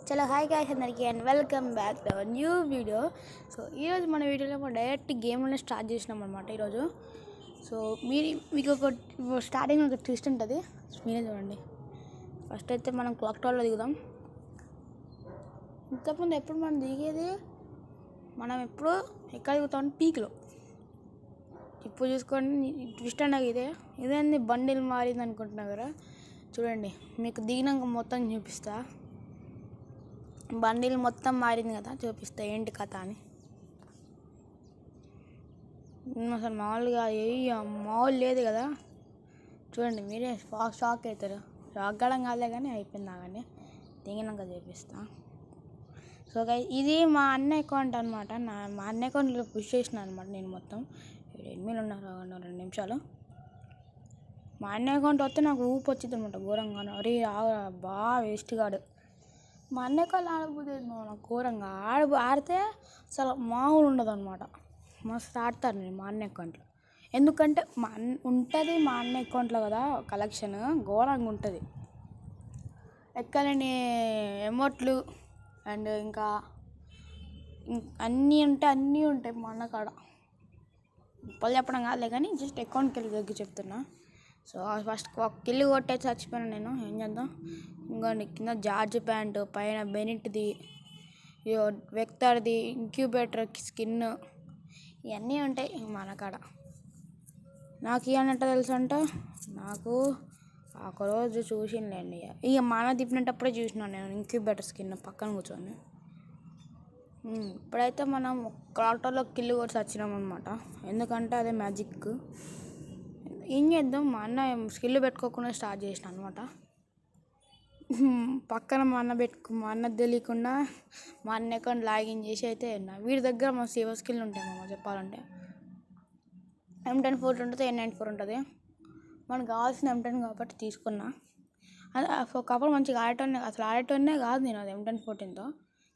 చలో hi guys అందరికీ and welcome back to our new video. So ఈరోజు మన వీడియోలో మనం డైరెక్ట్ గేమ్లోనే స్టార్ట్ చేసినాం అనమాట ఈరోజు. సో మీకు ఒక స్టార్టింగ్ ఒక ట్విస్ట్ ఉంటుంది, మీరే చూడండి. ఫస్ట్ అయితే మనం క్లాక్ టవర్లో దిగుదాం. ఇంతకుముందు ఎప్పుడు మనం దిగేది, మనం ఎప్పుడు ఎక్కడ దిగుతాం పీక్లో. ఇప్పుడు చూసుకోండి, ట్విస్ట్ అన్నది ఇదేంది బండిల్ మారింది అనుకుంటున్నా కదా. చూడండి, మీకు దిగినాక మొత్తం చూపిస్తా. బండిల్ మొత్తం మారింది కదా, చూపిస్తా ఏంటి కథ అని. అసలు మామూలుగా మామూలు లేదు కదా. చూడండి, మీరే షాక్ అవుతారు. షాక్ కావడం కాలే కానీ అయిపోయింది. కానీ దిగినాక చూపిస్తా. సో ఇది మా అన్న అకౌంట్ అనమాట. మా అన్న అకౌంట్లో పుష్ చేసిన అనమాట నేను మొత్తం. 8 ఉన్నారు 2 నిమిషాలు. మా అన్న అకౌంట్ వస్తే నాకు ఊపు వచ్చింది అనమాట ఘోరంగా. అరే బాగా వేస్ట్ కాడు. మా అన్న అకౌంట్ ఆడబోతుంది నాకు ఘోరంగా. ఆడితే అసలు మామూలు ఉండదు అనమాట. మస్తు ఆడతాను నేను మా అన్న అకౌంట్లో. ఎందుకంటే మా అన్న అకౌంట్లో కదా కలెక్షన్ ఘోరంగా ఉంటుంది. ఎక్కలేని ఎమోట్లు అండ్ ఇంకా అన్నీ ఉంటాయి మా అన్న కాడ. ఇప్పుడు చెప్పడం కాదులే కానీ జస్ట్ అకౌంట్కి వెళ్ళి దగ్గర చెప్తున్నా. సో ఫస్ట్ ఒక కిల్లు కొట్టేసి చచ్చిపోయాను నేను. ఏం చేద్దాం, ఇంకోండి కింద జార్జ్ ప్యాంటు, పైన బెనిట్ది, వెక్టర్ది, ఇంక్యుబేటర్ స్కిన్, ఇవన్నీ ఉంటాయి మన కాడ. నాకు ఇవన్నట్టు తెలుసు అంటే, నాకు ఒకరోజు చూసిందండి. ఇక మన తిప్పినప్పుడే చూసినాను నేను ఇంక్యుబేటర్ స్కిన్ పక్కన కూర్చొని. ఇప్పుడైతే మనం క్రాక్టర్లో కిల్లు కొట్టి వచ్చినాం అనమాట. ఎందుకంటే అదే మ్యాజిక్. ఏం చేద్దాం, మా అన్న స్కిల్ పెట్టుకోకుండా స్టార్ట్ చేసిన అనమాట. పక్కన మా అన్న తెలియకుండా మా అన్న అకౌంట్ లాగిన్ చేసి అయితే వీడి దగ్గర మా సేవర్ స్కిల్ ఉంటాయి మామ చెప్పాలంటే. M10 ఉంటుంది, N94 ఉంటుంది. మనకు కావాల్సిన M10 కాబట్టి తీసుకున్నా. ఒకప్పుడు మంచిగా ఆడేటోనే కాదు నేను అది M1014తో.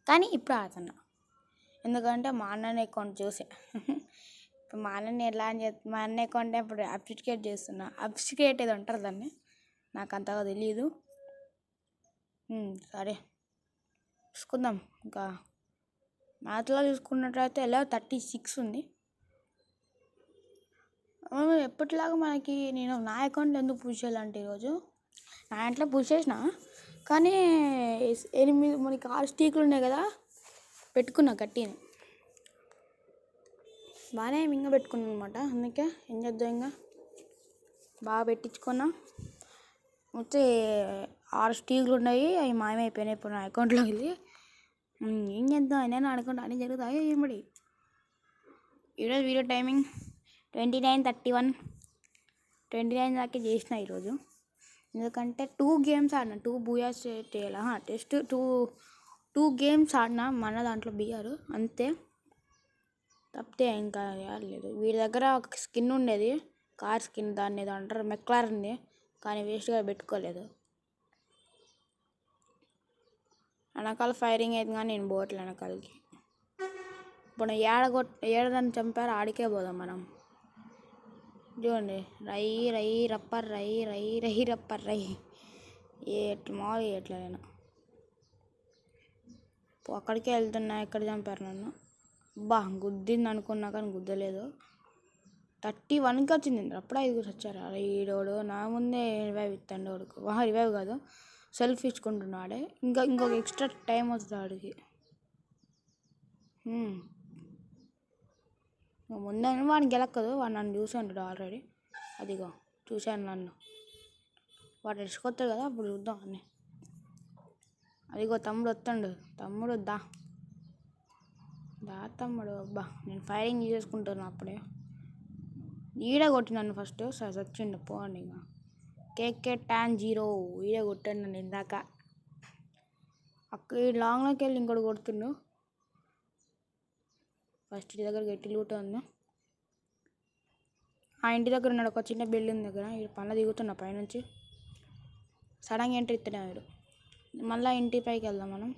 కానీ ఇప్పుడు ఆడుతున్నా ఎందుకంటే మా అన్న అకౌంట్ చూసే. ఇప్పుడు మా అన్నని మా అన్న అకౌంట్ ఇప్పుడు అప్లికేట్ చేస్తున్నా. అప్లికేట్ ఏదో అంటారు దాన్ని, నాకు అంతగా తెలియదు. సరే చూసుకుందాం. ఇంకా మ్యాథ్లో చూసుకున్నట్లయితే 36 ఉంది. ఎప్పటిలాగా మనకి నేను నా అకౌంట్లో ఎందుకు పుష్ చేయాలంటే ఈరోజు నా ఇంట్లో పుష్ చేసిన, కానీ 8 మనకి 6 స్టీకులు ఉన్నాయి కదా, పెట్టుకున్నా గట్టిని బాగానే ఇంకా పెట్టుకున్నాను అనమాట. అందుకే ఏం చేద్దాం, ఇంకా బాగా పెట్టించుకున్నా. వచ్చి 6 స్టీకులు ఉన్నాయి, అవి మాయమైపోయినాయి ఇప్పుడు నా అకౌంట్లోకి వెళ్ళి. ఏం చేద్దాం, నేను అనుకుంటా అన్నీ జరుగుతాయి ఏమిటి. ఈరోజు వీడియో టైమింగ్ 29:31 దాకా చేసిన ఈరోజు. ఎందుకంటే 2 గేమ్స్ ఆడినా, 2 బూయాస్ చేయాలా టెస్ట్ 2 గేమ్స్ ఆడినా మన దాంట్లో బియ్యారు అంతే, తప్పితే ఇంకా లేదు. వీడి దగ్గర ఒక స్కిన్ ఉండేది, కార్ స్కిన్, దాన్ని ఏదో అంటారు మెక్లారెన్ది, కానీ వేస్ట్గా పెట్టుకోలేదు. వెనకాల ఫైరింగ్ అయితే కానీ నేను పోవట్లే వెనకాలకి. ఇప్పుడు ఏడదాన్ని చంపారు, ఆడికే పోదాం మనం. చూడండి, రై రై రప్పర్ రై రై రై రప్పర్ రై ఎట్లా మామూలు ఎట్లా నేను అక్కడికే వెళ్తున్నా. ఎక్కడ చంపారు నన్ను, గుద్దింది అనుకున్నా కానీ గుద్దలేదు. 31కి వచ్చింది, అప్పుడే 5 వచ్చారు. అరే ఈడోడు నా ముందే రివైవ్ ఇస్తాడు వాడుకు. రివైవ్ కాదు, సెల్ఫ్ ఇచ్చుకుంటున్నాడే. ఇంకొక ఎక్స్ట్రా టైం వస్తుంది వాడికి. ముందే వాడిని గెలక్కదు, వాడు నన్ను చూసాడు ఆల్రెడీ. అదిగో చూశాను నన్ను, వాడు రెచ్చుకొస్తాడు కదా, అప్పుడు చూద్దాం అన్నీ. అదిగో తమ్ముడు వస్తాడు, తమ్ముడు దా తమ్ముడు. నేను ఫైరింగ్ చేసుకుంటాను అప్పుడే. ఈడే కొట్టి నన్ను ఫస్ట్ సచ్చిండు పోండి. ఇక KK-10 ఈడే కొట్టాడు నన్ను ఇందాక. ఈ లాంగ్లోకి వెళ్ళి ఇంకోటి కొడుతుండు. ఫస్ట్ ఇంటి దగ్గర గట్టి లూట ఉంది. ఆ ఇంటి దగ్గర ఉన్నాడు, ఒక చిన్న బిల్డింగ్ దగ్గర. ఈ పనులు దిగుతున్నా పైనుంచి. సడన్గా ఎంట్రీ ఇస్తాడే వీడు. మళ్ళీ ఇంటి పైకి వెళ్దాం మనం.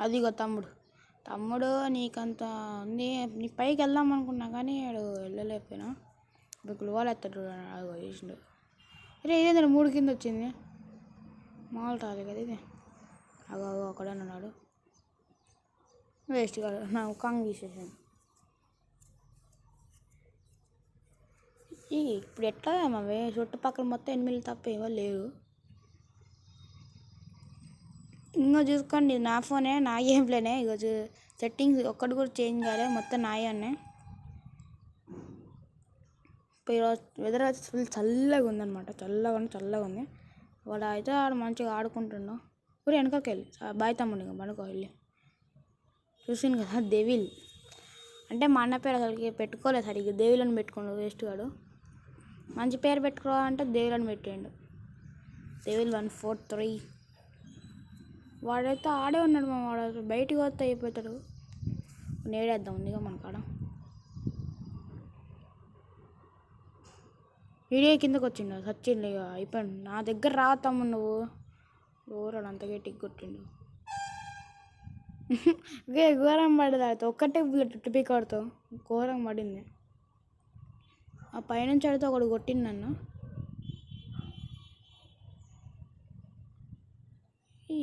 అదిగో తమ్ముడు నీకంత ఉంది, నీ పైకి వెళ్దాం అనుకున్నా కానీ వాడు వెళ్ళలేకపోయినా. ఇప్పుడు గ్లోవాల్ ఎత్తాడు, అదిగో వేసిండు. అరే ఇదేంటే 3 కింద వచ్చింది. మాల్ రాలే కదా ఇది. అగో అక్కడ ఉన్నాడు వేస్ట్ కాదు, నా కాంగ్ తీసేసాను. ఇప్పుడు ఎట్లా మావే చుట్టుపక్కల మొత్తం ఎనిమిది తప్ప ఎవరు లేరు. ఇంకా చూసుకోండి, నా ఫోనే నా గేమ్ ప్లేనే. ఇక సెట్టింగ్స్ ఒక్కటి కూడా చేంజ్ కాలే, మొత్తం నాయే ఉన్నాయి. ఈరోజు వెదర్ అయితే ఫుల్ చల్లగా ఉందన్నమాట, చల్లగా ఉంది. వాడు అయితే ఆడు మంచిగా ఆడుకుంటున్నాం. ఊరి వెనకకి వెళ్ళి బాయ్ తమ్ముడు ఇంకా పనుకో వెళ్ళి. చూసింది కదా డెవిల్ అంటే మా అన్న పేరు అసలుకి పెట్టుకోలేదు సరిగ్గా, డెవిల్ అని పెట్టుకోండు వేస్ట్ గాడు. మంచి పేరు పెట్టుకోవాలంటే డెవిల్ అని పెట్టాడు, డెవిల్ 143. వాడైతే ఆడే ఉన్నాడు మా వాడు, బయటికి వస్తే అయిపోతాడు. నేడేద్దాం ఉందిగా మన కాడ. వీడియో కిందకు వచ్చిండు సచ్చిండు, ఇక అయిపోయాడు. నా దగ్గర రా తమ్ముడు నువ్వు, ఊరాడు అంత గట్టికి కొట్టిండు. ఘోరం పడదు, ఆడితే ఒక్కటే బుల్లెట్ టుపికాడుతో ఘోరం పడింది. ఆ పైనుంచి ఆడితే ఒకడు కొట్టింది నన్ను.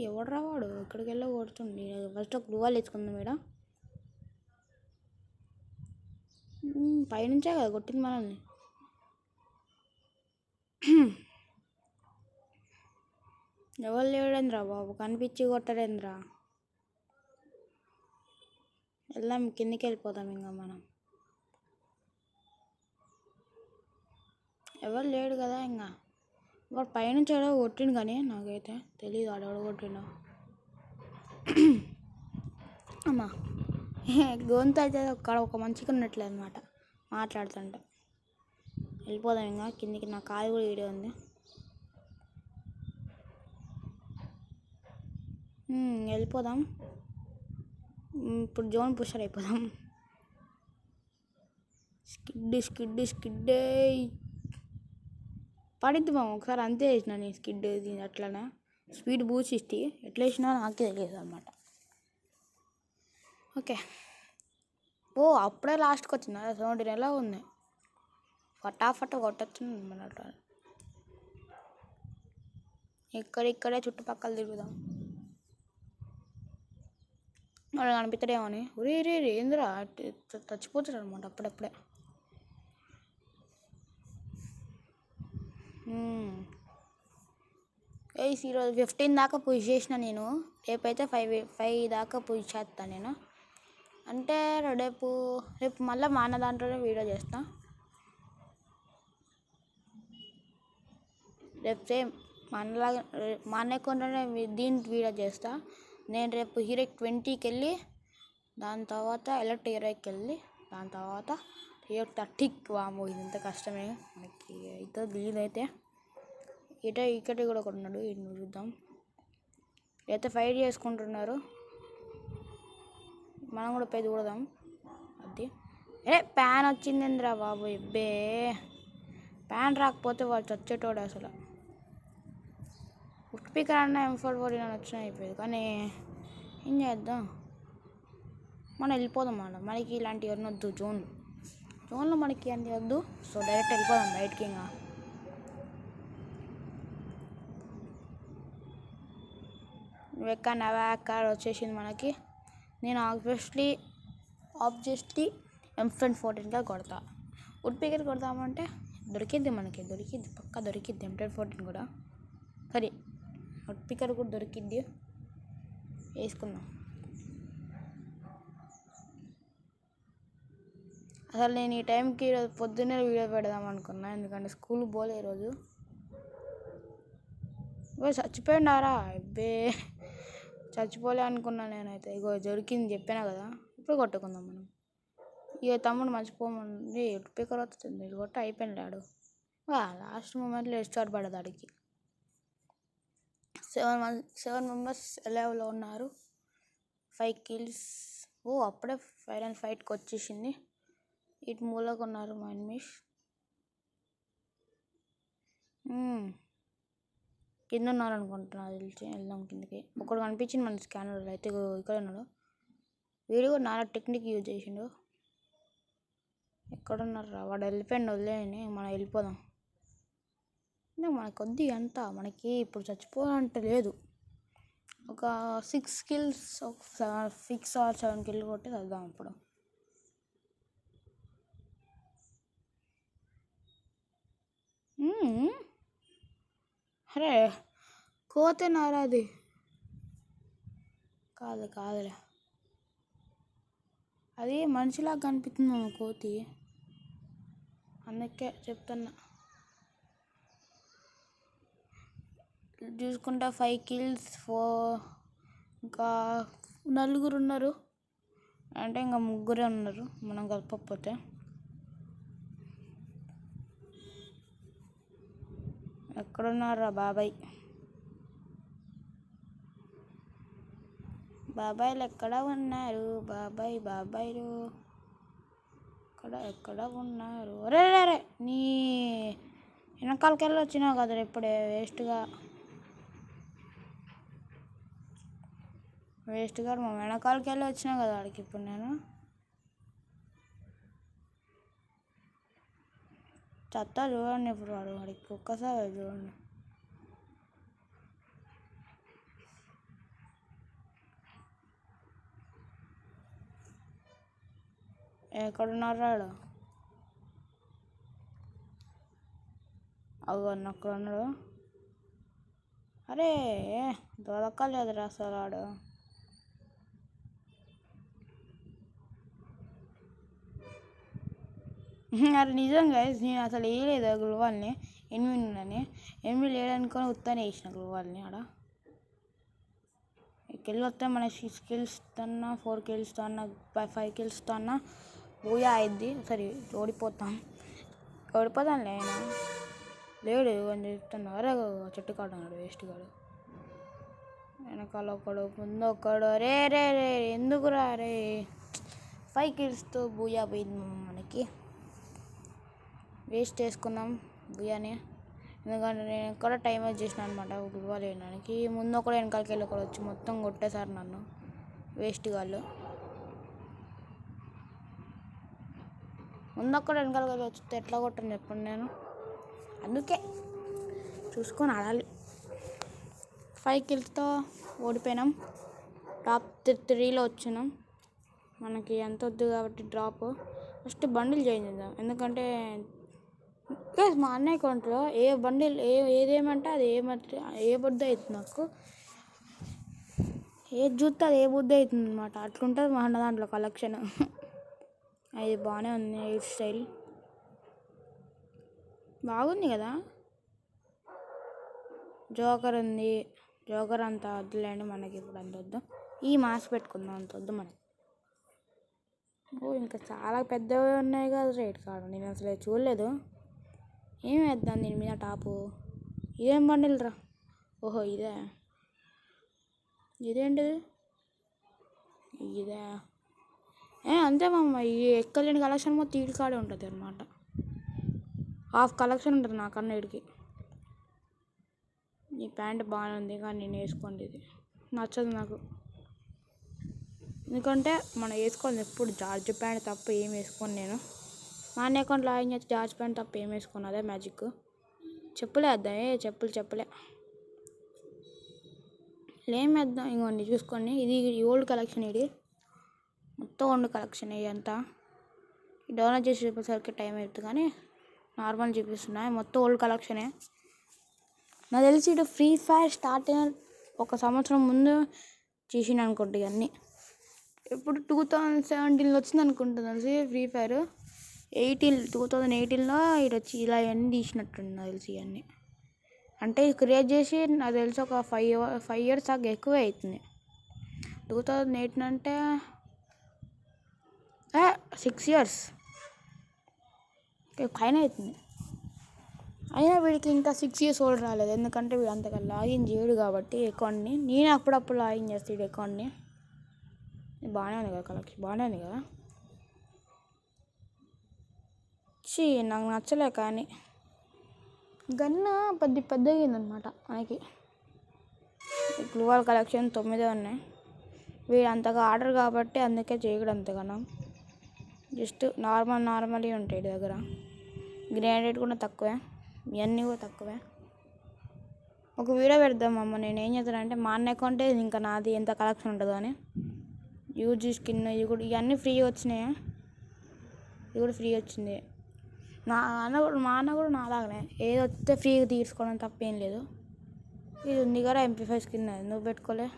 ఎవడు రావాడు ఇక్కడికి వెళ్ళి కొడుతుంది. ఫస్ట్ ఒక రువాలు వేసుకుందాం ఇక్కడ. పైనుంచే కదా కొట్టింది మనల్ని. ఎవరు లేడేంద్రా బాబు, కనిపించి కొట్టడేంద్రా. వెళ్దాం కిందికి వెళ్ళిపోతాం ఇంకా మనం. ఎవరు లేడు కదా ఇంకా. వాడు పైనుంచి ఎవడో కొట్టిండు కానీ నాకైతే తెలియదు ఆడెవడో కొట్టిండు. అమ్మా గొంతు అయితే ఒక మంచిగా ఉన్నట్లే అనమాట మాట్లాడుతుంటే. వెళ్ళిపోదాం ఇంకా కిందికి, నా కాలు కూడా వీడియో ఉంది. వెళ్ళిపోదాం ఇప్పుడు, జోన్ పుషర్ అయిపోదాం. స్కిడ్డే పడిద్ది మామ, ఒకసారి అంతే వేసిన నేను స్కిడ్ అట్లనే స్పీడ్ బూస్ట్ ఇస్తే ఎట్లా వేసినా నాకే తెలియదు అనమాట. ఓకే అప్పుడే లాస్ట్కి వచ్చింది, 17 ఎలా ఉంది, ఫటాఫట కొట్టచ్చు అన్నమాట. ఇక్కడే చుట్టుపక్కల తిరుగుదాం, వాడు కనిపిస్తాడేమో అని. రే ఏందిరా చచ్చిపోతాడు అనమాట అప్పుడప్పుడే. ఈరోజు 15 దాకా పుష్ చేసిన నేను, రేపైతే 5 దాకా పుష్ చేస్తాను నేను. అంటే రేపు మళ్ళీ మా అన్న దాంట్లోనే వీడియో చేస్తా. రేపు సేమ్ మా అన్న అకౌంట్లోనే దీనికి వీడియో చేస్తా. నేను రేపు హీరోకి 20కి వెళ్ళి, దాని తర్వాత ఎలక్ట్ హీరోకి వెళ్ళి, దాని తర్వాత హీరో 30కి. వాము ఇదంతా కష్టమే మనకి అయితే దీనైతే. ఇక్కడ కూడా ఒకటి ఉన్నాడు, ఇటు చూద్దాం. అయితే ఫైట్ చేసుకుంటున్నారు, మనం కూడా పోయి చూడదాం. అది ప్యాన్ వచ్చిందిందిరా బాబు, ఇబ్బే ప్యాన్ రాకపోతే వాడు చచ్చేటోడు అసలు. స్పీకర్ అన్న M4 వచ్చినా అయిపోయేది, కానీ ఏం చేద్దాం, మనం వెళ్ళిపోదాం. మనకి ఇలాంటివి ఎవరిని వద్దు, జోన్లో మనకి అన్నీ వద్దు. సో డైరెక్ట్ వెళ్ళిపోదాం బయటికి. ఇంకా ఎక్కడ వచ్చేసింది మనకి. నేను ఆబ్వియస్లీ M14 కొడతా. ఉడ్పికర్ కొడతామంటే దొరికిద్ది మనకి, పక్కా దొరికిద్ది. M14 కూడా సరే, ఉడ్పికర్ కూడా దొరికిద్ది, వేసుకుందాం. అసలు నేను ఈ టైంకి ఈరోజు పొద్దున్నే వీడియో పెడదాం అనుకున్నా, ఎందుకంటే స్కూల్ పోలే ఈరోజు. చచ్చిపోయిండారా, అబ్బే చచ్చిపోలే అనుకున్నా నేనైతే. ఇగో దొరికింది చెప్పినా కదా, ఇప్పుడు కొట్టుకుందాం మనం. ఇక తమ్ముడు మర్చిపోమంది, స్పీకర్ వస్తుంది, ఇది కొట్ట అయిపోయింది ఆడు. లాస్ట్ మూమెంట్లో స్టార్ట్ పడదు ఆడికి. 7 మెంబర్స్ ఎలెవ్లో ఉన్నారు, 5 kills. అప్పుడే ఫైనల్ ఫైట్కి వచ్చేసింది. ఇటు మూలకు ఉన్నారు మా ఎనిమిస్. కింద ఉన్నారనుకుంటున్నా తెలిసి, వెళ్దాం కిందకి. ఒకడు కనిపించింది మన స్కానర్లో, అయితే ఇక్కడ ఉన్నాడు. వీడు కూడా నానా టెక్నిక్ యూజ్ చేసిండు. ఎక్కడున్నారా, వాడు వెళ్ళిపోయిండు, వదిలేని మనం వెళ్ళిపోదాం. మనకు వద్దు ఎంత, మనకి ఇప్పుడు చచ్చిపోవాలంటే లేదు. ఒక 6 kills, ఒక 6 or 7 kill కొట్టి చదువుదాం ఇప్పుడు. అరే కోతేనారా అది? కాదులే, అది మనిషిలాగా కనిపిస్తుంది కోతి, అందుకే చెప్తున్నా. చూసుకుంటా 5 kills, 4, ఇంకా 4 ఉన్నారు, అంటే ఇంకా 3 ఉన్నారు మనం కలపకపోతే. ఎక్కడున్నారా బాబాయ్లు ఎక్కడ ఉన్నారు? బాబాయ్లు ఎక్కడ ఉన్నారు? రే నీ వెనకాలకి వెళ్ళి వచ్చినావు కదా ఇప్పుడే, వేస్ట్గా మా వెనకాలకి వెళ్ళి వచ్చినా కదా వాడికి. ఇప్పుడు నేను చెత్త చూడండి, ఇప్పుడు వాడికి ఒక్కసారి చూడండి. ఎక్కడున్నారు వాడు? అక్కడ ఉన్నాడు. అరే దొరకలేదురా అసలు వాడు. అరే నిజంగా నేను అసలు వేయలేదు గ్లూవాల్ని, 8 ఉన్నాయని. 8 లేదనుకొని ఉత్తానే వేసిన గ్లూవాల్ని. ఆడ కిల్ వస్తే మన 6 kills అన్నా, 4 kills అన్నా, 5 kills అన్నా ఊయా అయింది. సరే ఓడిపోతానులే. ఆయన లేడు అని చెప్తాను. అరే చెట్టు కాడున్నాడు వేస్ట్ గాడు. వెనకాల ఒకడు, ముందు ఒకడు. రే ఎందుకురా? రే 5 killsతో బూయా పోయింది మనకి. వేస్ట్ చేసుకున్నాం బుయ్యాని, ఎందుకంటే నేను ఎక్కడ టైం వేస్ట్ చేసిన అనమాట గుడివాళ్ళు వేయడానికి. ముందు ఒకడు వెనకాలకి వెళ్ళి ఒకడు వచ్చి మొత్తం కొట్టేశారు నన్ను, వేస్ట్ వాళ్ళు. ముందు ఒక్కడు వెనకాలకి వెళ్ళి వచ్చితే ఎట్లా కొట్టను చెప్పండి నేను. అందుకే చూసుకొని ఆడాలి. 5 killsతో ఓడిపోయినాం. టాప్ 3లో వచ్చినాం. మనకి ఎంత వద్దు కాబట్టి డ్రాప్. ఫస్ట్ బండిల్ చేంజ్ చేద్దాం, ఎందుకంటే మా అన్నయ్య అకౌంట్లో ఏ బండిల్ ఏదేమంటే అది ఏ బుద్ధి అవుతుంది నాకు. ఏది చూస్తే అది ఏ బుద్ధి అవుతుంది అనమాట. అట్లుంటుంది మా అన్న దాంట్లో కలెక్షన్. అది బాగానే ఉంది, హెయిర్ స్టైల్ బాగుంది కదా. జోకర్ ఉంది. జోకర్ అంత వద్దులేండి మనకి, ఇప్పుడు అంత వద్దు. ఈ మాస్క్ పెట్టుకుందాం, అంత వద్దు మనకి. ఇంకా చాలా పెద్దవి ఉన్నాయి కదా రేట్ కార్డు, నేను అసలు చూడలేదు. ఏం వేద్దాం దీని మీద టాపు? ఇదేం బండిల్ రా? ఓహో ఇదేంటిది? ఇదే అంతే మామ. ఈ ఎక్కలేని కలెక్షన్ మొత్తం ఈడి కాడే ఉంటుంది అనమాట. హాఫ్ కలెక్షన్ ఉంటుంది నాకన్నా వీడికి. ఈ ప్యాంట్ బాగానే ఉంది కానీ నేను వేసుకోండి, ఇది నచ్చదు నాకు. ఎందుకంటే మనం వేసుకోవాలి ఎప్పుడు జార్జ్ ప్యాంట్ తప్ప ఏం వేసుకోను నేను. మా అన్న అకౌంట్లో లాగిన్ చేసి జార్జ్ ప్యాంట్ తప్ప ఏం వేసుకోను, అదే మ్యాజిక్. చెప్పులే వేద్దాం. చెప్పులే ఏం వేద్దాం? ఇంకోండి చూసుకోండి, ఇది ఓల్డ్ కలెక్షన్. ఇది మొత్తం ఓల్డ్ కలెక్షన్. ఇదంతా డౌన్లోడ్ చేసి చూపేసరికి టైం అవుతుంది, కానీ నార్మల్ చూపిస్తున్నాయి. మొత్తం ఓల్డ్ కలెక్షనే. నాకు తెలిసి ఇటు ఫ్రీ ఫైర్ స్టార్ట్ అయిన 1 సంవత్సరం ముందు చేసిన అనుకుంటా ఇవన్నీ. ఇప్పుడు 2017లో వచ్చింది అనుకుంటున్నాను ఫ్రీ ఫైర్. 2018లో ఇటు వచ్చి ఇలా అన్నీ తీసినట్టుంది నాకు తెలిసి ఇవన్నీ. అంటే క్రియేట్ చేసి నాకు తెలిసి ఒక 5 years దాకా ఎక్కువే అవుతుంది. 2018 అంటే 6 years పైన అవుతుంది. అయినా వీడికి ఇంకా 6 years ఓల్డ్ రాలేదు, ఎందుకంటే వీడు అంతగా లాగిన్ చేయడు కాబట్టి అకౌంట్ని. నేను అప్పుడప్పుడు లాగిన్ చేస్తాడు అకౌంట్ని. బాగానే ఉంది కదా కలెక్షన్, బాగానే ఉంది కదా. నాకు నచ్చలే, కానీ గన్ను పెద్దగా అయిందనమాట మనకి. గ్లూవాల్ కలెక్షన్ 9 ఉన్నాయి. వీడు అంతగా ఆర్డర్ కాబట్టి అందుకే చేయడు అంతగానో. జస్ట్ నార్మల్ ఉంటాయి దగ్గర. గ్రానైట్ కూడా తక్కువే, ఇవన్నీ కూడా తక్కువే. ఒక వీడియో పెడదామమ్మ. నేను ఏం చేస్తానంటే మా అన్న అకౌంటే ఇంకా నాది ఎంత కలెక్షన్ ఉంటుందో అని. యూజీ స్కిన్ ఇవి కూడా ఇవన్నీ ఫ్రీ వచ్చినాయా? ఇది కూడా ఫ్రీ వచ్చింది. మా అన్న కూడా నాలాగనే ఏది వస్తే ఫ్రీగా తీసుకోవడం తప్పేం లేదు. ఇది ఉంది కదా MP5 స్కిన్, అది నువ్వు పెట్టుకోలే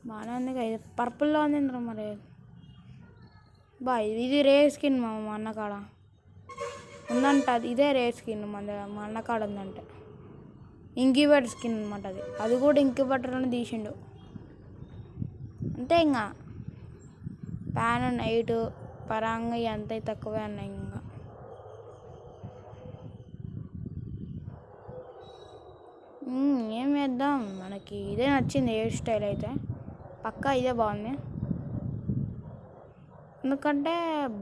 బాగానే ఉంది కదా. ఇది పర్పుల్లో ఉంది మరి ఇది రేర్ స్కిన్ మా అన్న కాడ ఉందంట. అది ఇదే రేర్ స్కిన్ మా అన్న కాడ ఉందంటే. ఇంక్యుబేటర్ స్కిన్ అనమాట అది కూడా ఇంక్యుబేటర్లోనే తీసిండు. అంతే ఇంకా ప్యాన్ 8 పరంగా ఎంత తక్కువే అన్నాయి. ఇంకా ఏం వేద్దాం, మనకి ఇదే నచ్చింది హెయిర్ స్టైల్ అయితే పక్కా ఇదే బాగుంది. ఎందుకంటే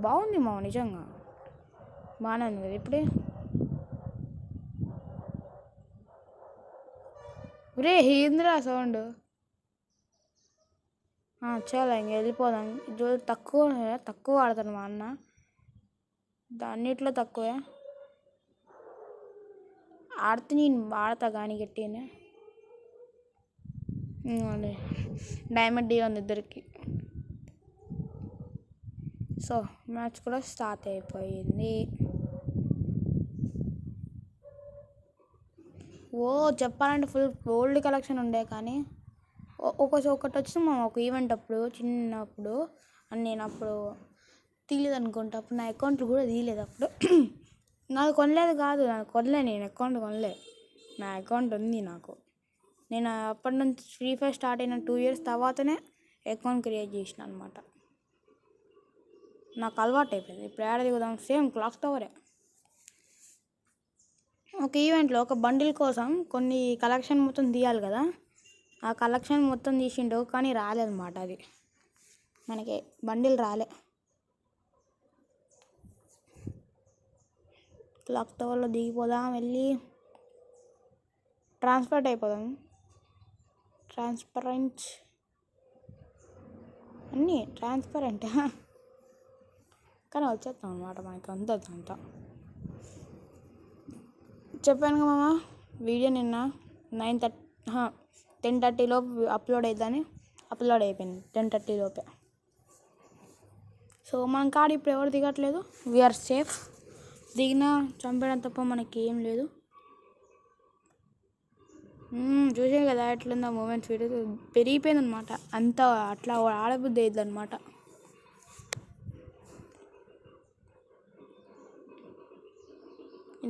బాగుంది నిజంగా బాగానే ఉంది కదా. ఇప్పుడే రే ఏంద్రా సౌండ్. చాలా ఇంక వెళ్ళిపోదాం. తక్కువ వాడతాను మా అన్న, అన్నిట్లో తక్కువే ఆడితే. నేను వాడతా కానీ గట్టినే. డైమండ్ డి ఉంది ఇద్దరికి. సో మ్యాచ్ కూడా స్టార్ట్ అయిపోయింది. చెప్పాలంటే ఫుల్ ఓల్డ్ కలెక్షన్ ఉండే, కానీ ఒకటి వచ్చింది మా ఒక ఈవెంట్ అప్పుడు చిన్నప్పుడు. నేను అప్పుడు తీయలేదు అనుకుంటా. అప్పుడు నా అకౌంట్లు కూడా తీయలేదు అప్పుడు. నాకు కొనలేదు కాదు, నేను అకౌంట్ కొనలే. నా అకౌంట్ ఉంది నాకు. నేను అప్పటి నుంచి ఫ్రీ ఫైర్ స్టార్ట్ అయిన 2 years తర్వాతనే అకౌంట్ క్రియేట్ చేసిన అనమాట. నాకు అలవాటు అయిపోయింది. ఇప్పుడు ఏడాది కదా సేమ్ క్లాక్ టవరే. ఒక ఈవెంట్లో ఒక బండిల్ కోసం కొన్ని కలెక్షన్ మొత్తం తీయాలి కదా. ఆ కలెక్షన్ మొత్తం తీసిండు కానీ రాలేదన్నమాట. అది మనకి బండిల్ రాలే. క్లాక్ టవర్లో దిగిపోదాం, వెళ్ళి ట్రాన్స్పరెంట్ అయిపోదాం. అన్నీ ట్రాన్స్పరెంట్ కానీ వచ్చేస్తాం అనమాట మనకి అంతా. చెప్పాను కదా మామ, వీడియో నిన్న 10:30 లోపు అప్లోడ్ అయిపోయింది 10:30 లోపే. సో మనం కాడ ఇప్పుడు ఎవరు దిగట్లేదు. We are safe. దిగినా చంపడం తప్ప మనకి ఏం లేదు. చూసే కదా ఎట్లుందో మూమెంట్స్. వీడియో పెరిగిపోయింది అనమాట. అంతా అట్లా ఆడబుద్ధి అయ్యిద్ది అనమాట.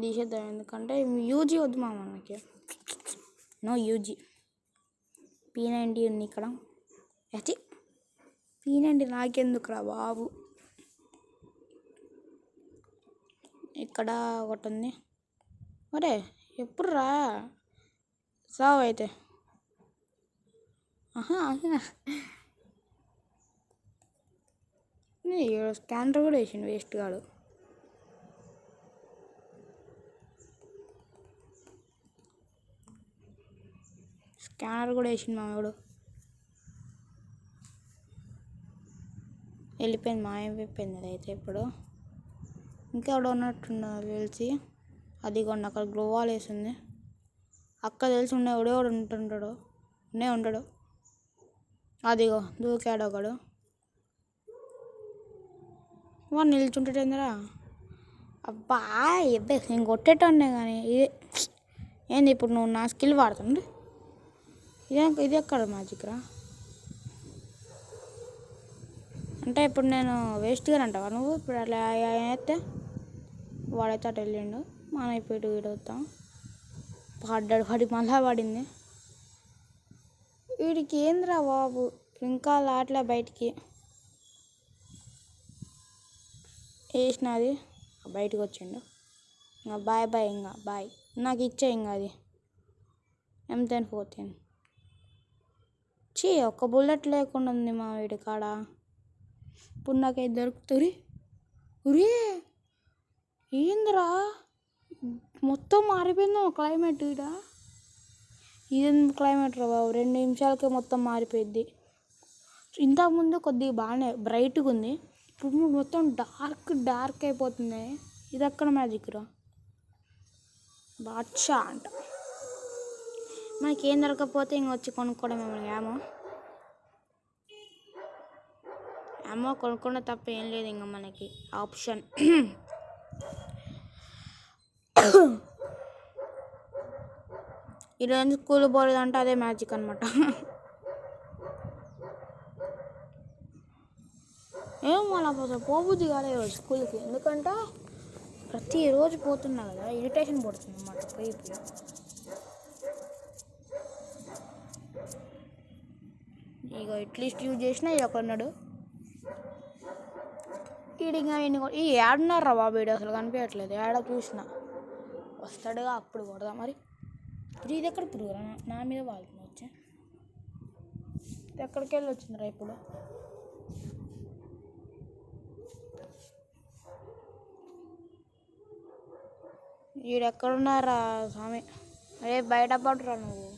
తీసేద్దాం, ఎందుకంటే యూజీ వద్దు మా మనకి. No UG. P90 ఉంది ఇక్కడ. P90 నాకెందుకురా బాబు. ఇక్కడ ఒకటి ఉంది. మరే ఎప్పుడు రా సావు అయితే. స్కానర్ కూడా వేసిండు వేస్ట్ కాడు. స్కానర్ కూడా వేసిండు మావాడు. వెళ్ళిపోయింది, మాయమైపోయింది అది అయితే. ఇప్పుడు ఇంకా ఎవడో ఉన్నట్టున్నారు తెలిసి. అది కొన్ని అక్కడ గ్లోవాల్ వేసింది. అక్క తెలిసి ఎవడో ఉంటుంటాడు. ఉండడు. అదిగో దూకాడు ఒకడు. వాడు నిల్చుంటాడేందిరా. అబ్బా నేను కొట్టేటోనే కానీ ఇది ఏంది. ఇప్పుడు నువ్వు నా స్కిల్ వాడుతుండే. ఇది ఎక్కడ మ్యాజిక్ రా. అంటే ఇప్పుడు నేను వేస్ట్గా అంటావా నువ్వు? ఇప్పుడు అట్లా అయితే వాడైతే అటు వెళ్ళిండు. మనం ఇప్పుడు వీడవుతాం. పడి మళ్ళా పడింది. వీడికి ఏంద్రా బాబు, ఇంకా లాట్లే బయటికి వేసినది. బయటకు వచ్చిండు. ఇంకా బాయ్ ఇంకా బాయ్. నాకు ఇచ్చే ఇంకా అది M1014. ఒక్క బుల్లెట్ లేకుండా ఉంది మా వీడి కాడ. ఇప్పుడు నాకైతే దొరుకుతుంది. ఏందిరా మొత్తం మారిపోయిందో క్లైమేట్. ఇదేం క్లైమేట్ రా బాబు. 2 నిమిషాలకే మొత్తం మారిపోయింది. ఇంతకుముందు కొద్దిగా బాగానే బ్రైట్గా ఉంది. ఇప్పుడు మొత్తం డార్క్ అయిపోతుంది. ఇది ఎక్కడ మ్యాజిక్ రా. బాద్షా అంట. మనకి ఏం దొరకకపోతే ఇంకొచ్చి కొనుక్కోవడం ఏమో కొనుక్కున్న తప్ప ఏం లేదు ఇంకా మనకి ఆప్షన్. ఈరోజు స్కూల్ పోలేదంటే అదే మ్యాజిక్ అనమాట. ఏం అలా పోబుద్ది కాలేదు స్కూల్కి, ఎందుకంటే ప్రతిరోజు పోతున్నా కదా, ఇరిటేషన్ పడుతుంది అన్నమాట. పోయి ఇక అట్లీస్ట్ యూజ్ చేసినా ఇక కొన్నాడు ఈడిగా. ఈ ఏడున్నారా బాబు, ఈడు అసలు కనిపించట్లేదు. ఏడ చూసినా వస్తాడుగా అప్పుడు కొడదా మరి. ఇది ఎక్కడ పురుగురా నా మీద వాళ్తుంది వచ్చి, ఎక్కడికి వెళ్ళి వచ్చిందిరా ఇప్పుడు. ఈడెక్కడున్నారా స్వామి, అరే బయట పడురా నువ్వు.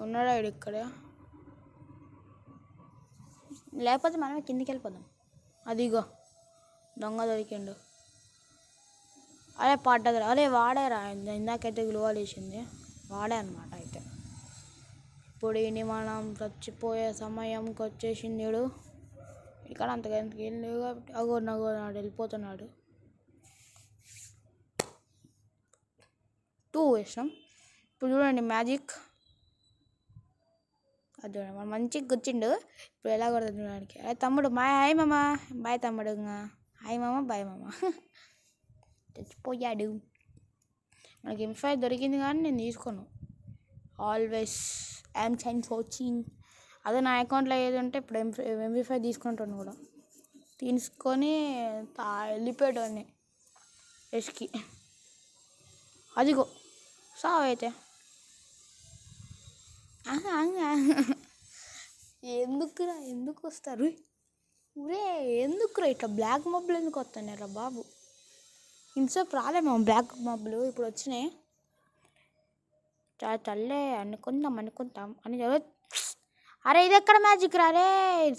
ఉన్నాడా ఈడు ఇక్కడ, లేకపోతే మనమే కిందికి వెళ్ళిపోదాం. అదిగో దొంగ దొరికిండు. అరే పడ్డదిరా, అరే వాడారా, ఇందాకైతే గ్లోవాల్ వేసింది వాడే అనమాట. అయితే ఇప్పుడు ఈయన మనం చచ్చిపోయే సమయంకి వచ్చేసింది. ఇక్కడ అంతగా ఏం లేవు కాబట్టి అగోనాడు వెళ్ళిపోతున్నాడు. 2 వేసినాం. ఇప్పుడు చూడండి మ్యాజిక్, అది చూడండి మనం మంచిగా కూర్చుండు. ఇప్పుడు ఎలా కొడుతుంది చూడడానికి. అరే తమ్ముడు హాయ్ మామ, బాయ్ తమ్ముడు, హాయ్ మామ బాయ్ మామ. చచ్చిపోయాడు. మనకి M5 దొరికింది కానీ నేను తీసుకోను. Always I'm science watching. అదే నా అకౌంట్లో ఏది ఉంటే ఇప్పుడు MP5 తీసుకుంటాను కూడా. తీసుకొని వెళ్ళిపోయాడు ఎస్కి. అదిగో సావు అయితే. ఎందుకు వస్తారు ఊరే, ఎందుకురా ఇట్లా బ్లాక్ మబ్బులు ఎందుకు వస్తున్నారా బాబు. ఇంతసేపు రాలేమో బ్లాక్ మబ్బులు, ఇప్పుడు వచ్చినాయి. చాలా తల్లే అనుకుందాం అని చదువు. అరే ఇది ఎక్కడ మ్యాజిక్ రారే,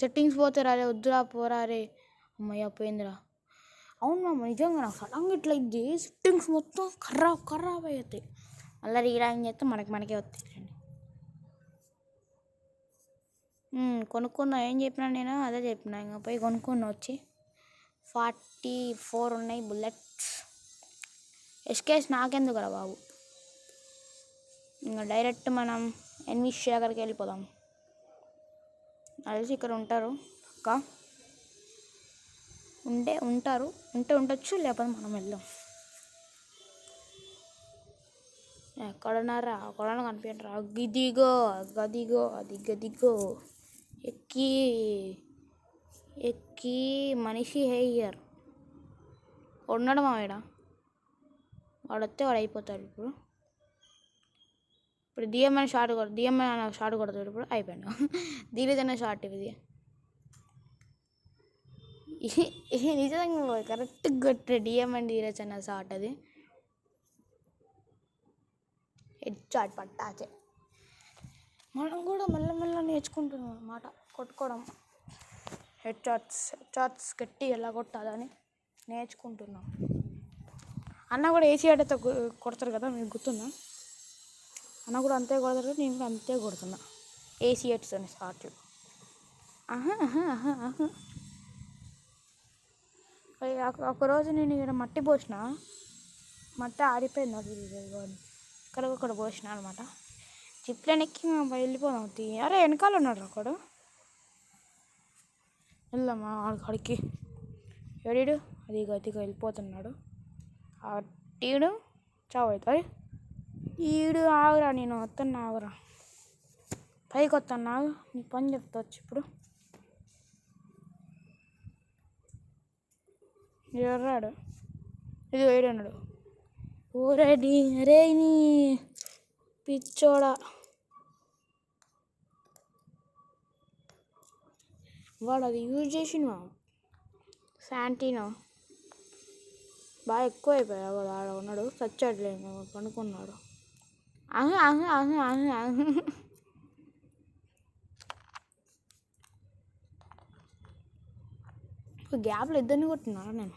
సెట్టింగ్స్ పోతారా రే, వద్దురా పోరా రే. అమ్మయ్య పోయిందిరా. అవును మామ నిజంగా నాకు సడన్గా ఇట్లా ఇది సెట్టింగ్స్ మొత్తం ఖరాబ్ అవుతాయి. మళ్ళీ రీడాయింగ్ చేస్తే మనకే వస్తాయి. కొనుక్కున్నా, ఏం చెప్పినా నేను అదే చెప్పిన. ఇంకా పోయి కొనుక్కున్నా. వచ్చి 44 ఉన్నాయి బుల్లెట్స్. ఎస్కేస్ నాకెందుకురా బాబు. ఇంకా డైరెక్ట్ మనం ఎనిమిష్ దగ్గరికి వెళ్ళిపోదాం. తెలిసి ఇక్కడ ఉంటారు అక్క, ఉండొచ్చు, లేకపోతే మనం వెళ్దాం. ఎక్కడున్నారా, అక్కడ కనిపించరా. గదిగో గదిగో ఎక్కి మనిషి హెయ్యర్ ఉన్నాడు మా వాడు వస్తే వాడు అయిపోతాడు. ఇప్పుడు దియమైన షార్ట్ కొడతాడు. ఇప్పుడు అయిపోయాడు. దీనిదైనా షార్ట్ ఇది నిజంగా కరెక్ట్గా కొట్టే డిఎంఎన్ ధీరజ్ అన్న షార్ట్. అది హెడ్ షాట్ పట్టాచే. మనం కూడా మెల్లమెల్ల నేర్చుకుంటున్నాం అన్నమాట కొట్టుకోవడం. హెడ్ షాట్స్ గట్టి ఎలా కొట్టాలని నేర్చుకుంటున్నాం. అన్న కూడా AC8తో కొడతారు కదా, మీకు గుర్తుందా? అన్న కూడా అంతే కొడతారు కదా, నేను కూడా అంతే కొడుతున్నా AC8 అని షార్ట్లు. ఒకరోజు నేను ఇక్కడ మట్టి పోసిన, మట్టి ఆరిపోయింది. అది ఇక్కడ పోసిన అనమాట. జిప్లైన్ ఎక్కి వెళ్ళిపోదాం. అరే వెనకాల ఉన్నాడు అక్కడ, వెళ్దామా ఆడికి. ఏడీడు అదిగో వెళ్ళిపోతున్నాడు. టీడు చావు అవుతుంది. ఈడు ఆగురా, నేను వస్తున్నా ఆగురా, పైకి వస్తాను ఆగు, నీ పని చెప్తా వచ్చి. ఇప్పుడు ఎర్రాడు, ఇది వేడన్నాడు. ఓరెడీ అరే నీ పిచ్చోడా, వాడు అది యూజ్ చేసిన శాంటీనో బాగా ఎక్కువ అయిపోయావు కదా. ఆడ ఉన్నాడు చచ్చాడులేదు, పనుకున్నాడు. గ్యాప్లో ఇద్దరిని కొట్టినా నేను.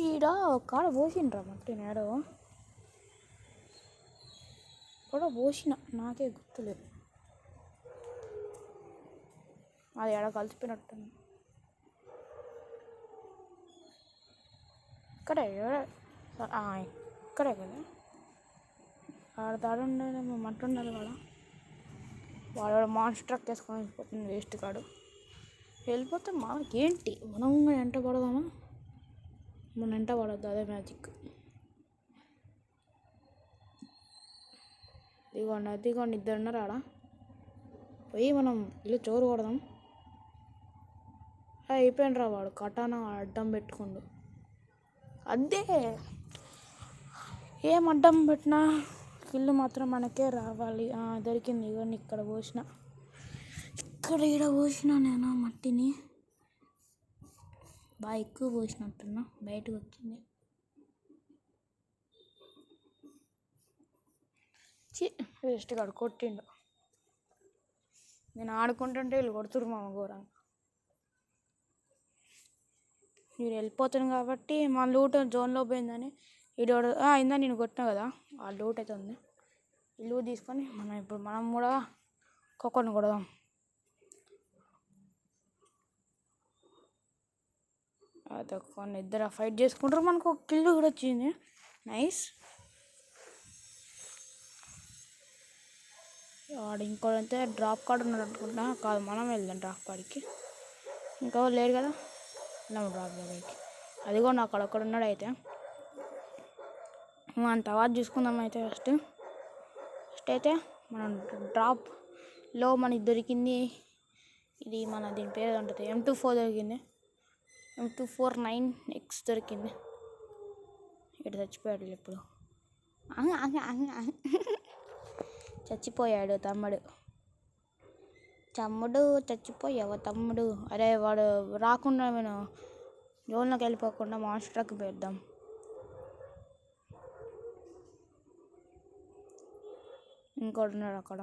ఈడ కాడ పోసిండ్రా మట్టి నేడో కూడా పోసిన, నాకే గుర్తులేదు. అది ఎడ కలిసిపోయినట్టుంది. ఇక్కడే ఇక్కడే కదా, ఆడ దాడు ఉండేదేమో మట్టి ఉండాలి కదా. వాడు మాన్స్టర్ ట్రక్ వేసుకొని వెళ్ళిపోతుంది వేస్ట్ కాడు. వెళ్ళిపోతే మనకి ఏంటి, మనం ఎంట పడదామా? మన ఎంట పడద్దు, అదే మ్యాజిక్. ఇదిగోండి ఇద్దరు ఉన్నారు ఆడ. పోయి మనం ఇల్లు చోరు కొడదాం. అయిపోయినరా వాడు కటానా అడ్డం పెట్టుకుండు. అదే ఏం అడ్డం పెట్టినా ఇల్లు మాత్రం మనకే రావాలి. దొరికింది. ఇవన్నీ ఇక్కడ పోసిన, ఈడ పోసిన నేను మట్టిని బాగా ఎక్కువ పోసినట్టున్నా, బయటకు వచ్చింది. వేస్ట్ కాడు కొట్టిండు. నేను ఆడుకుంటుంటే వీళ్ళు కొడుతురు మా ఘోరంగా. మీరు వెళ్ళిపోతాను కాబట్టి మా లూట్ జోన్లో పోయిందని వీడు అయిందా నేను కొట్టినా కదా, ఆ లూట్ అయితే ఉంది. ఈ లూట్ తీసుకొని మనం కూడా ఒక్కొక్కరిని కొడదాం. అది ఒక్కొక్కరిని ఇద్దరు ఫైట్ చేసుకుంటారు. మనకు ఒక కిల్ కూడా వచ్చింది. నైస్. వాడు ఇంకోటైతే డ్రాప్ కార్డ్ ఉన్నాడు అనుకుంటా. కాదు, మనం వెళ్దాం డ్రాప్ కార్డ్కి. ఇంకా లేరు కదా, డ్రాప్ కార్డ్కి. అది కూడా నాకు అక్కడ ఉన్నాడు. అయితే మనం తర్వాత చూసుకుందాం. అయితే ఫస్ట్ అయితే మనం డ్రాప్లో మనకి దొరికింది ఇది. దీని పేరు ఉంటుంది M24 దొరికింది. M249X దొరికింది. ఇక్కడ చచ్చిపోయాడు ఇప్పుడు. చచ్చిపోయాడు తమ్ముడు చచ్చిపోయావు తమ్ముడు. అరే వాడు రాకుండా నేను జోన్లోకి వెళ్ళిపోకుండా మాన్స్టర్ ట్రక్ పెడదాం. ఇంకోటి ఉన్నాడు అక్కడ.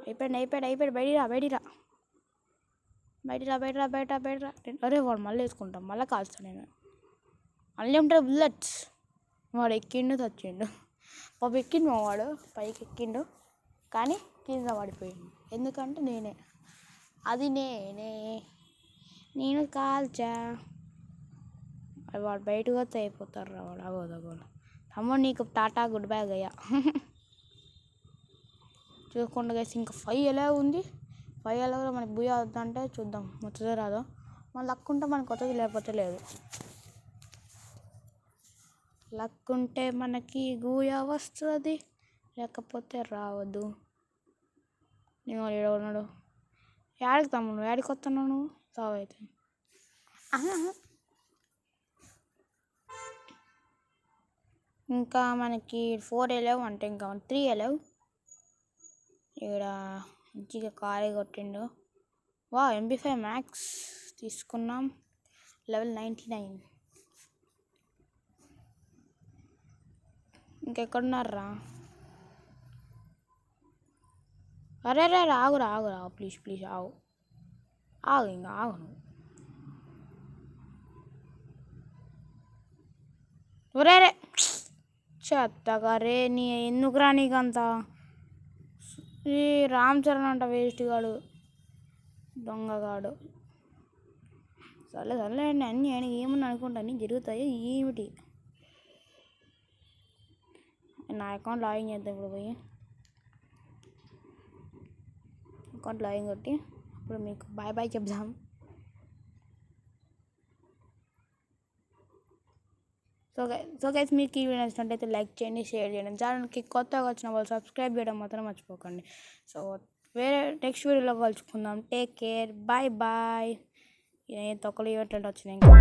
అయిపోయాడు. బయటిరా. అరే వాడు మళ్ళీ వేసుకుంటాం, మళ్ళీ కాల్స్తాను నేను. Unlimited bullets. వాడు ఎక్కిండు చచ్చిండు. పాప ఎక్కిండు మా వాడు, పైకి ఎక్కిండు కానీ కింద పడిపోయిండు. ఎందుకంటే నేను కాల్చా. వాడు బయటకు వస్తే అయిపోతారు రా వాడు. అగోదు తమ్ముడు, నీకు టాటా గుడ్ బై అయ్యా. చూసుకోండి గైస్, ఇంకా 5 ఎలా ఉంది. 5 ఎలా మనకి బుయ్య అవుతుందంటే చూద్దాం. మొత్తదే రాదు, మన లక్ ఉంటే మనకు కొత్తది, లేకపోతే లేదు. లక్ ఉంటే మనకి గూయ వస్తుంది, లేకపోతే రావద్దు. నేను ఉన్నాడు. యాడికి తమ్ముడు, యాడికి వస్తున్నావు నువ్వు? సావు అయితే. ఇంకా మనకి 4 వెళ్ళావు అంటే ఇంకా 3 వెళ్ళావు. ఇక్కడ మంచిగా కారే కొట్టిండు. MP5 మ్యాక్స్ తీసుకున్నాం. లెవెల్ 99. ఇంకెక్కడున్నారా? అరే ఆగురా ప్లీజ్ ఆగు. ఇంకా ఆగు నువ్వు. ఒరే చెత్తగా రే, నీ ఎందుకురా నీకంతా? ఈ రామ్ చరణ్ అంట వేస్ట్ గాడు, దొంగగాడు. సర్లే అన్నీ ఆయన ఏమన్నా అనుకుంటా అన్నీ జరుగుతాయి. ఏమిటి నా అకౌంట్ లాగిన్ చేద్దాం. ఇప్పుడు పోయి అకౌంట్ లాగిన్ కొట్టి ఇప్పుడు మీకు బాయ్ చెప్దాం. సో గైస్, మీకు ఈ వీడియో నచ్చినట్టయితే లైక్ చేయండి, షేర్ చేయండి. ఛానల్కి కొత్తగా వచ్చిన వాళ్ళు సబ్స్క్రైబ్ చేయడం మాత్రం మర్చిపోకండి. సో వేరే నెక్స్ట్ వీడియోలో కలుసుకుందాం. Take care, bye. తొక్కలు ఈవెంట్లు వచ్చినాయి ఇంకా.